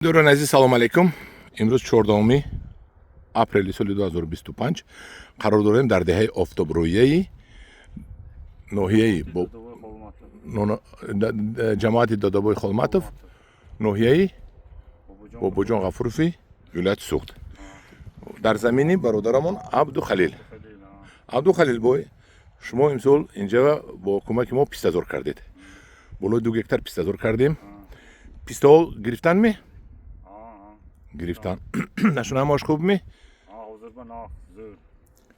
Дӯстон азиз, салом алейкум. имрӯз 14 апрели соли 2025 қарор дорем дар деҳаи офтобрӯяи ноҳияи ҷамоати додобои Холматов, ноҳияи Бобоҷон Ғафурови вилояти Суғд, дар замини бародарамон Абду Халил. Абду Халил бой, шумо имсол инҷа бо кӯмаки мо пистазор кардед. Болои 2 гектар пистазор кардем. Пистаҳо гирифтанми? гирифтан. Нашунаҳамаш хубми?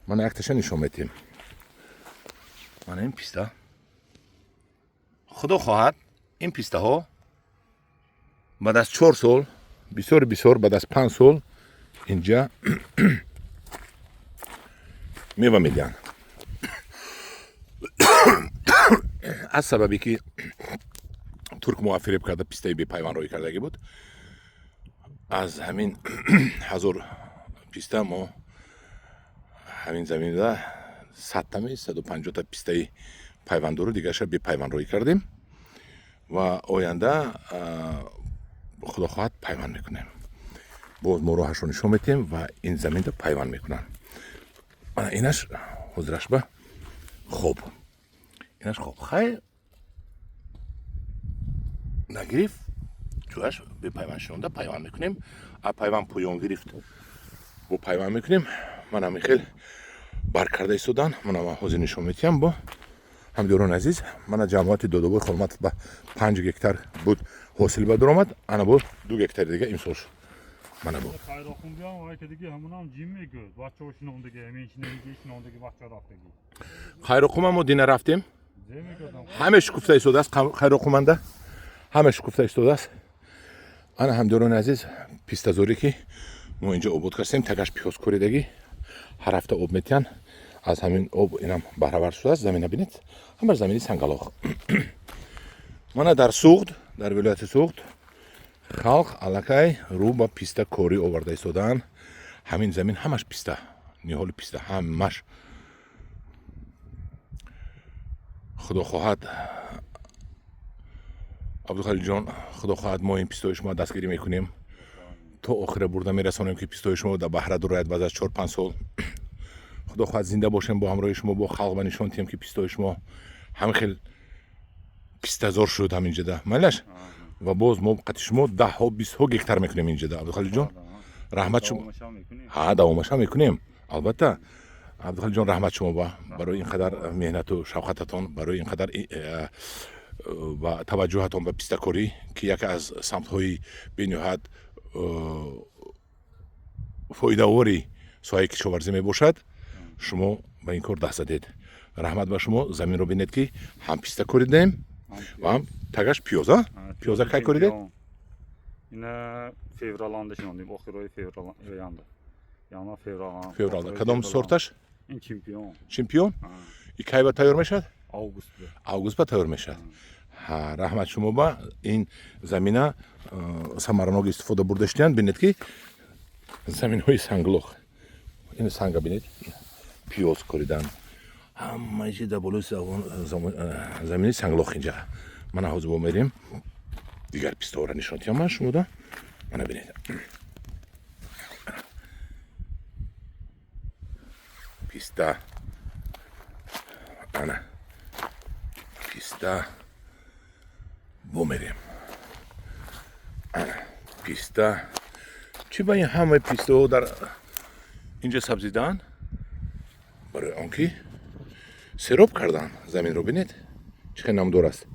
Мана якташа нишон метиҳем. Мана ин писта. Худо хоҳад, ин пистаҳо баъд аз 4 сол, бисёр баъд аз 5 сол инҷа мева медиҳанд. аз сабабе ки турк моа фиреб карда пистаи бепайвандроӣ кардагӣ буд, аз ҳамин 1000 писта мо ҳамин заминда 100-150 пистаи пайвандору дигарша бепайвандроӣ кардем ва оянда худо хоҳад пайванд мекунем. боз мо роҳашро нишон метиҳем ва ин заминда пайванд мекунанд. Инаш ҳозираш ба хоб. Инаш хоб. Хай нагирифт, ҷояш бепайванд шунда пайванд мекунем. А пайванд поён гирифт, бо пайванд мекунем. Ман ҳам хел бар карда истодан, мана ман ҳозир нишон метиҳам бо ҳамдиёрони азиз. Мана ҷамоати додобои Холматов ба 5 гектар буд ҳосил ба дуромад, ана бо 2 гектари дига имсол шуд. Мана бо хайроқума мо дина рафтем. ҳаме шукуфта истодааст, хайроқуманда ҳаме шукуфта истодааст. ана ҳамдиёрони азиз, пистазоре ки мо инҷа обод кардем, тагаш пиёз коридагӣ ҳар ҳафта об метиҳанд. аз ҳамин об инам баҳравар шудааст. замина бинед, ҳамаш замини сангалоқ. мана дар Суғд, дар вилояти Суғд халқ аллакай рӯ ба писта корӣ оварда истодаанд. ҳамин замин ҳамаш писта, ниҳоли писта ҳамаш. худо хоҳад, Абдухалил ҷон, худо хоҳад мо ин пистои шумо дастгирӣ мекунем, то охира бурда мерасонем ки пистои шумо дар баҳра дурояд баъд аз 4-5 сол. худо хоҳад зинда бошем, бо ҳамроҳи шумо бо халқ ба нишон диҳем ки пистои шумо ҳамин хел пистазор шуд ҳаминҷада. Майлаш? ва боз мо қати шумо 10-20 гектар мекунем инҷада. Абдухалил ҷон, раҳмат шумо. ҳа, давомаша мекунем. албатта. Абдухалил ҷон, раҳмат шумо барои ин қадар меҳнату шавқататон, барои ин қадар ва таваҷҷӯҳатон ба пистакорӣ ки яке аз самтҳои бениҳоят фоидавори соҳаи кишоварзӣ мебошад. шумо ба ин кор даст задед. раҳмат ба шумо. заминро бинед ки ҳам писта коридем ва ҳам тагаш пиёза. пиёза кай коридед? ина февраланда шинондем, охирои февраланда. яна февралда. кадом сорташ? ин чемпион. чемпион? и кай ба тайёр мешавад? августда. августда тайёр мешавад. ҳа, раҳмат шумо ба ин замина самаранок истифода бурда шуданд. бинед ки заминҳои санглоқ. ин санга бинед, пиёз коридан. ҳама ҷи дар болои замини санглоқ инҷа. мана ҳозир бо мерем дигар пистоҳоро нишон диҳам ман шумода. мана бинед. писта. ана писта бо мерем. ана писта. чӣ ба ин ҳамаи пистаҳо дар инҷа сабзидаанд? барои он ки сероб карданд заминро. бинед чӣ хел намдор аст.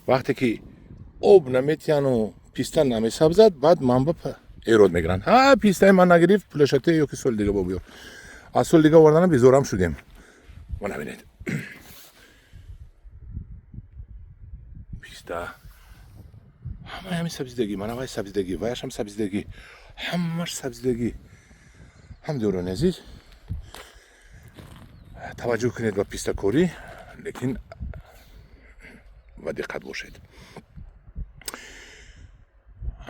вақте ки об наметиҳану писта намесабзад, баъд манба эрод мегиранд. ҳа, пистаи ман нагирифт, пулашате ё ки соли дига бо биёр. аз соли дига оварданам безорам шудем. мана бинед. писта ҳамаи ҳамин сабзидагӣ, мана вай сабзидагӣ, ваяшам сабзидагӣ, ҳамаш сабзидагӣ. ҳамдиёрони азиз, таваҷҷӯҳ кунед ба пистакорӣ, лекин ба диққат бошед.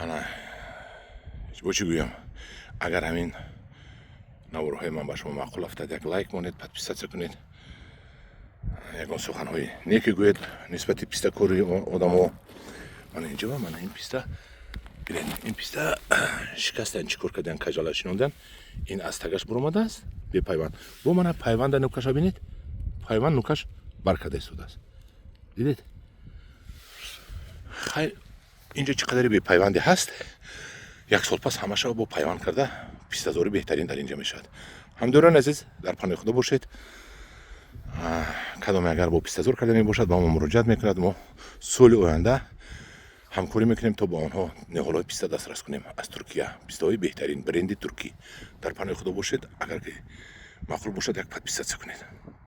ана бо чӣ гӯям, агар ҳамин наворҳои ман ба шумо маъқул афтад, як лайк монед, подписатсия кунед, ягон суханҳои неки гӯед нисбати пистакори одамо. мана инҷа мана ин писта ببین این پیستا شکستن چیکار کردن کجالا شنوندن این از تگش برآمده است به پیوند با من پیوند نوکش ببینید پیوند نوکش برکرده شده است دیدید خیلی اینجا چقدر به پیوندی هست یک سال پس همه با پیوند کرده پیستازوری بهترین در اینجا میشد همدوران عزیز در پناه خدا باشید کدام اگر با پیستازور کرده می باشد با ما مراجعت میکند ما سال آینده همکاری میکنیم تا با آنها نهالای پیستا دسترس کنیم از ترکیه پیستاهای بهترین برند ترکی در پناه خدا باشید اگر که معقول باشد یک پت پیستا کنید